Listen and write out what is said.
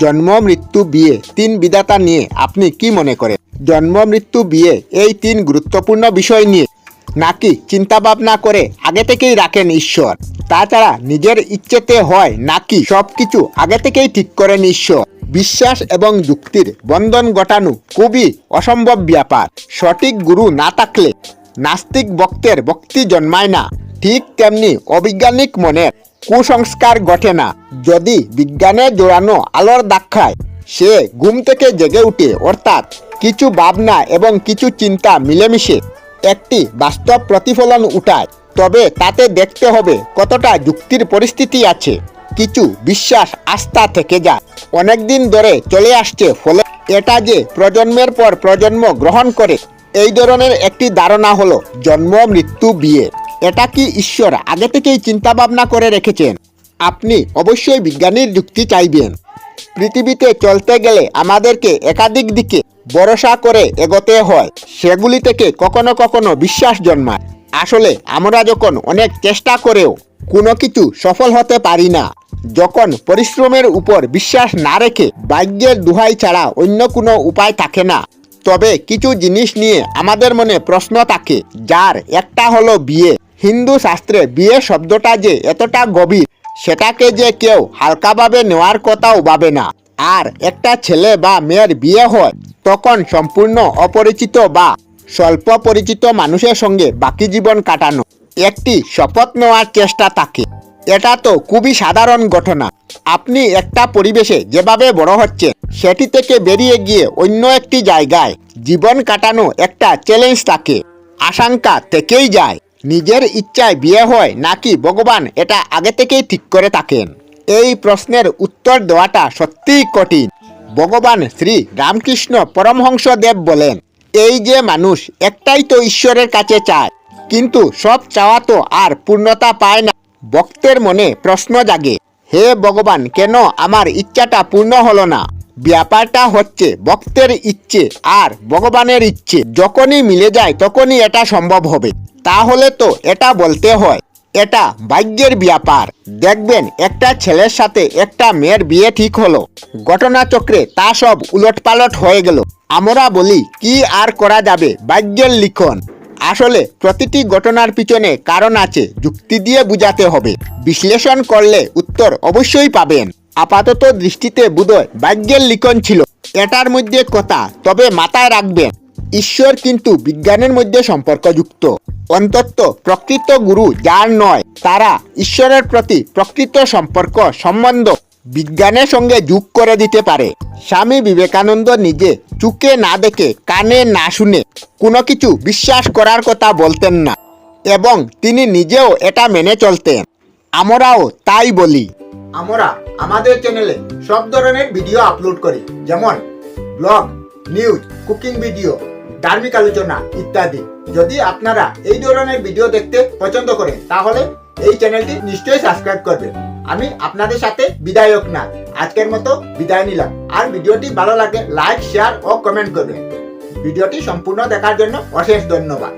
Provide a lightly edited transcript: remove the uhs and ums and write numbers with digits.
জন্ম মৃত্যু বিয়ে তিন বিধাতা নিয়ে আপনি কি মনে করেন? জন্ম মৃত্যু বিয়ে এই তিন গুরুত্বপূর্ণ বিষয় নিয়ে নাকি চিন্তা ভাবনা করে আগে থেকেই রাখেন ঈশ্বর? তাছাড়া নিজের ইচ্ছেতে হয় নাকি সবকিছু আগে থেকেই ঠিক করেন ঈশ্বর? বিশ্বাস এবং যুক্তির বন্ধন ঘটানো খুবই অসম্ভব ব্যাপার। সঠিক গুরু না থাকলে নাস্তিক ভক্তের ভক্তি জন্মায় না, ঠিক তেমনি অবৈজ্ঞানিক মনের কুসংস্কার ঘটে না। যদি বিজ্ঞানে জোড়ানো আলোর দাক্ষায় সে ঘুম থেকে জেগে উঠে, অর্থাৎ কিছু ভাবনা এবং কিছু চিন্তা মিলেমিশে একটি বাস্তব প্রতিফলন উঠায়, তবে তাতে দেখতে হবে কতটা যুক্তির পরিস্থিতি আছে। কিছু বিশ্বাস আস্থা থেকে যায়, অনেকদিন ধরে চলে আসছে, ফলে এটা যে প্রজন্মের পর প্রজন্ম গ্রহণ করে, এই ধরনের একটি ধারণা হলো জন্ম মৃত্যু বিয়ে। এটা কি ঈশ্বর আগে থেকেই চিন্তা ভাবনা করে রেখেছেন? আপনি অবশ্যই বিজ্ঞানীর যুক্তি চাইবেন। পৃথিবীতে চলতে গেলে আমাদেরকে একাধিক দিকে ভরসা করে এগোতে হয়, সেগুলি থেকে কখনো কখনো বিশ্বাস জন্মায়। আসলে আমরা যখন অনেক চেষ্টা করেও কোনো কিছু সফল হতে পারি না, যখন পরিশ্রমের উপর বিশ্বাস না রেখে ভাগ্যের দোহাই ছাড়া অন্য কোনো উপায় থাকে না, তবে কিছু জিনিস নিয়ে আমাদের মনে প্রশ্ন থাকে, যার একটা হলো বিয়ে। হিন্দু শাস্ত্রে বিয়ে শব্দটা যে এতটা গভীর, সেটাকে যে কেউ হালকাভাবে নেওয়ার কথাও ভাবে না। আর একটা ছেলে বা মেয়ের বিয়ে হয় তখন সম্পূর্ণ অপরিচিত বা স্বল্প পরিচিত মানুষের সঙ্গে বাকি জীবন কাটানো, একটি শপথ নেওয়ার চেষ্টা থাকে। এটা তো খুবই সাধারণ ঘটনা। আপনি একটা পরিবেশে যেভাবে বড় হচ্ছেন, সেটি থেকে বেরিয়ে গিয়ে অন্য একটি জায়গায় জীবন কাটানো একটা চ্যালেঞ্জ থাকে, আশঙ্কা থেকেই যায়। নিজের ইচ্ছায় বিয়ে হয় নাকি ভগবান এটা আগে থেকেই ঠিক করে থাকেন? এই প্রশ্নের উত্তর দেওয়াটা সত্যিই কঠিন। ভগবান শ্রী রামকৃষ্ণ পরমহংসদেব বলেন, এই যে মানুষ একটাই তো ঈশ্বরের কাছে চায়, কিন্তু সব চাওয়া তো আর পূর্ণতা পায় না। ভক্তের মনে প্রশ্ন জাগে, হে ভগবান, কেন আমার ইচ্ছাটা পূর্ণ হলো না? ব্যাপারটা হচ্ছে ভক্তের ইচ্ছে আর ভগবানের ইচ্ছে যখনই মিলে যায় তখনই এটা সম্ভব হবে। তাহলে তো এটা বলতে হয় এটা ভাগ্যের ব্যাপার। দেখবেন একটা ছেলের সাথে একটা মেয়ের বিয়ে ঠিক হলো, ঘটনাচক্রে তা সব উলটপালট হয়ে গেল। আমরা বলি কি আর করা যাবে, ভাগ্যের লিখন। আসলে প্রতিটি ঘটনার পিছনে কারণ আছে, যুক্তি দিয়ে বুঝাতে হবে। বিশ্লেষণ করলে উত্তর অবশ্যই পাবেন। আপাতত দৃষ্টিতে বোধহয় ভাগ্যের লিখন ছিল এটার মধ্যে কথা, তবে মাথায় রাখবেন ঈশ্বর কিন্তু বিজ্ঞানের মধ্যে সম্পর্কযুক্ত। অন্তত প্রকৃত গুরু যার নয়, তারা ঈশ্বরের প্রতি প্রকৃত সম্পর্ক সম্বন্ধ বিজ্ঞানের সঙ্গে যোগ করে দিতে পারে। স্বামী বিবেকানন্দ নিজে চোখে না দেখে, কানে না শুনে কোনো কিছু বিশ্বাস করার কথা বলতেন না, এবং তিনি নিজেও এটা মেনে চলতেন। আমরাও তাই বলি। আমরা আমাদের চ্যানেলে সব ধরনের ভিডিও আপলোড করি, যেমন ব্লগ, নিউজ, কুকিং ভিডিও, ধার্মিক আলোচনা ইত্যাদি। যদি আপনারা এই ধরনের ভিডিও দেখতে পছন্দ করেন, তাহলে এই চ্যানেলটি নিশ্চয়ই সাবস্ক্রাইব করবেন। আমি আপনাদের সাথে বিদায়ক না, আজকের মতো বিদায় নিলাম। আর ভিডিওটি ভালো লাগে লাইক, শেয়ার ও কমেন্ট করবেন। ভিডিওটি সম্পূর্ণ দেখার জন্য অশেষ ধন্যবাদ।